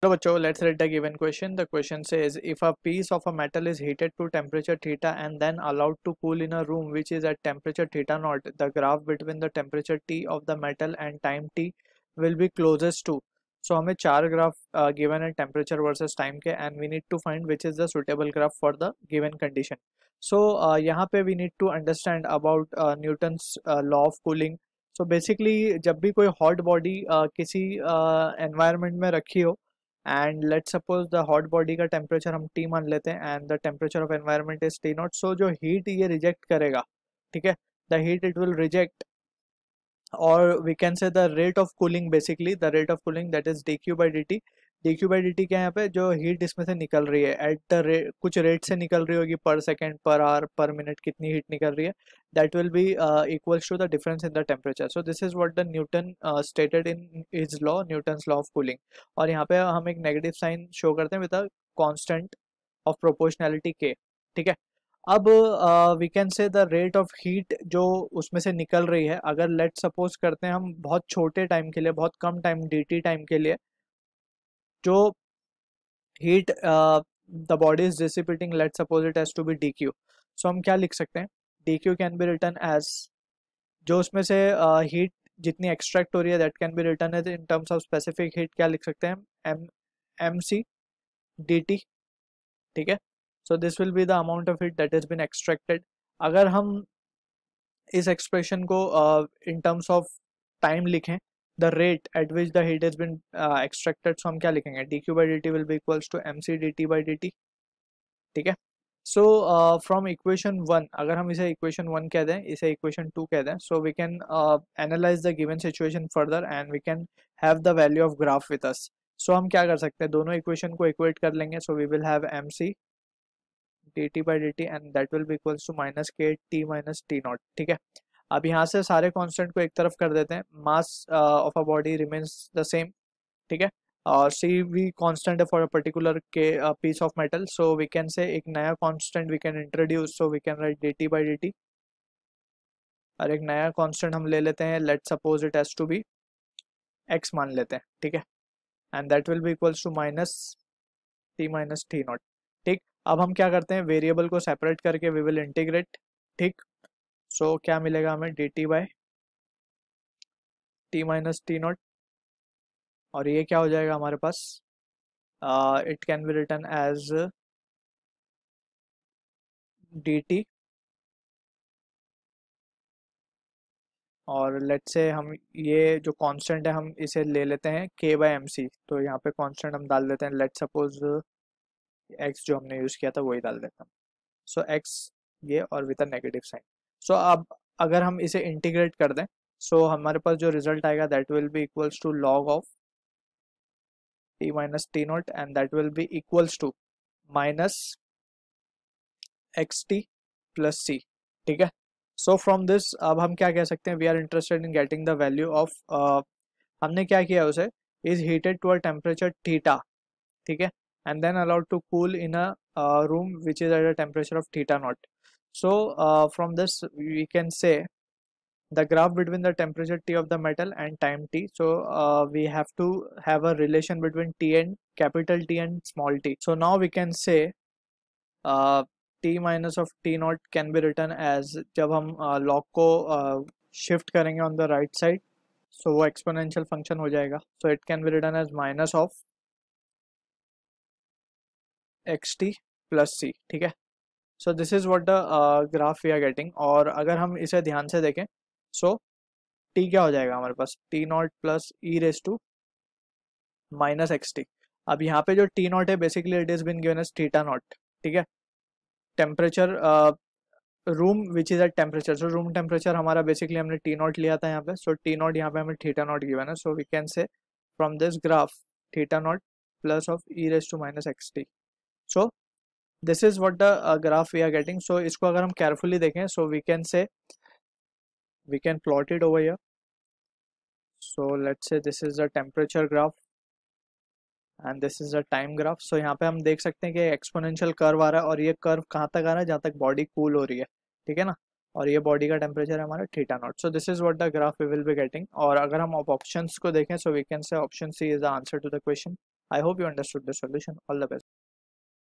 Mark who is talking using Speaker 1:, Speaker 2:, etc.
Speaker 1: So बच्चों, let's read the given question. The question says, if a piece of a metal is heated to temperature theta and then allowed to cool in a room which is at temperature theta naught, the graph between the temperature T of the metal and time T will be closest to. So हमें चार graph given है temperature versus time के, and we need to find which is the suitable graph for the given condition. So यहाँ पे we need to understand about Newton's law of cooling. So basically जब भी कोई hot body किसी environment में रखी हो, and let suppose the hot body का टेम्परेचर हम टी मान लेते हैं and the temperature of environment is T naught, so जो हीट ये रिजेक्ट करेगा, ठीक है, the heat it will reject, और we can say the rate of cooling, basically the rate of cooling that is D Q by D T. D Q by D T क्या है, यहाँ पे जो हीट इसमें से निकल रही है एट द रेट, कुछ रेट से निकल रही होगी, पर सेकेंड, पर आवर, पर मिनट, कितनी हीट निकल रही है, that will be equals to the difference in the temperature. So this is what the Newton stated in his law, Newton's law of cooling. और यहाँ पे हम एक नेगेटिव साइन शो करते हैं with a constant of proportionality के, ठीक है. अब we can say the rate of heat जो उसमें से निकल रही है, अगर लेट सपोज करते हैं हम बहुत छोटे टाइम के लिए, बहुत कम टाइम डी टी टाइम के लिए, जो heat the body is dissipating, let suppose it has to be D Q. So हम क्या लिख सकते हैं, D Q can be written as, जो उसमें से हीट जितनी एक्सट्रैक्ट हो रही है that can be written as in terms of specific heat, क्या लिख सकते हैं, M M C D T, ठीक है. So this will be the amount of heat that is been extracted. अगर हम इस एक्सप्रेशन को इन टर्म्स ऑफ टाइम लिखें, the rate at which the heat is been extracted, so हम क्या लिखेंगे, D Q by D T will be equals to M C D T by D T, ठीक है. So from equation one, अगर हम इसे equation one कह दें, इसे इक्वेशन टू कह दें, so we can analyze the given situation further and we can have the value of graph with us. So हम क्या कर सकते हैं, दोनों इक्वेशन को इक्वेट कर लेंगे. So we will have M C D T by D T and that will be equals to minus K T minus T not, ठीक है. अब यहाँ से सारे कांस्टेंट को एक तरफ कर देते हैं, mass of a body remains the same, ठीक है. और सी वी कांस्टेंट है फॉर अ पर्टिकुलर के piece of metal, so we can say एक नया constant we can introduce, so we can write D T by D T, और एक नया कांस्टेंट हम ले लेते हैं, let suppose it has to be X मान लेते हैं, ठीक है, and that will be equals to minus T minus T not, ठीक. अब हम क्या करते हैं, वेरिएबल को सेपरेट करके वी विल इंटीग्रेट, ठीक. सो क्या मिलेगा हमें, D T by T minus T naught, और ये क्या हो जाएगा हमारे पास, it can be written as D T, और लेट से हम ये जो कांस्टेंट है हम इसे ले लेते हैं k बाई एम सी, तो यहाँ पे कांस्टेंट हम डाल देते हैं, लेट सपोज x जो हमने यूज़ किया था वही डाल देता हूँ. सो x ये और विद अ नेगेटिव साइन. सो अब अगर हम इसे इंटीग्रेट कर दें, सो हमारे पास जो रिजल्ट आएगा that will be equals to log of t minus T naught and that will be equals to minus X T plus C, ठीक है. सो फ्रॉम दिस अब हम क्या कह सकते हैं, we are interested in getting the value of, हमने क्या किया उसे, is heated to a temperature theta, ठीक है, and then allowed to cool in a room which is at a temperature of theta naught. So from this we can say the graph between the temperature T of the metal and time T. So we have to have a relation between T and capital T and small t. So now we can say t minus of t naught can be written as, जब हम log को shift करेंगे on the right side, so वो exponential function हो जाएगा. So it can be written as minus of xt plus c, ठीक है. So this is what the graph we are getting. और अगर हम इसे ध्यान से देखें, सो t क्या हो जाएगा हमारे पास, t not plus E raise to minus X T. अब यहाँ पे जो t नॉट है basically it is been given as theta not, ठीक है. Temperature room which is at temperature, so room temperature हमारा बेसिकली हमने टी नॉट लिया था यहाँ पे, सो टी नॉट यहाँ पे हमें थीटा नॉट गिवन है. So we can say from this graph theta not plus of E raise to minus X T. सो this is what the graph we are getting. So इसको अगर हम carefully देखें, so we can say we can plot it over here. So let's say this is the temperature graph and this is the time graph. So यहाँ पे हम देख सकते हैं कि exponential curve आ रहा है, और ये curve कहाँ तक आ रहा है, जहाँ तक body cool हो रही है, ठीक है ना, और ये body का temperature है हमारा theta naught. So this is what the graph we will be getting. और अगर हम options को देखें, so we can say option C is the answer to the question. I hope you understood the solution. All the best.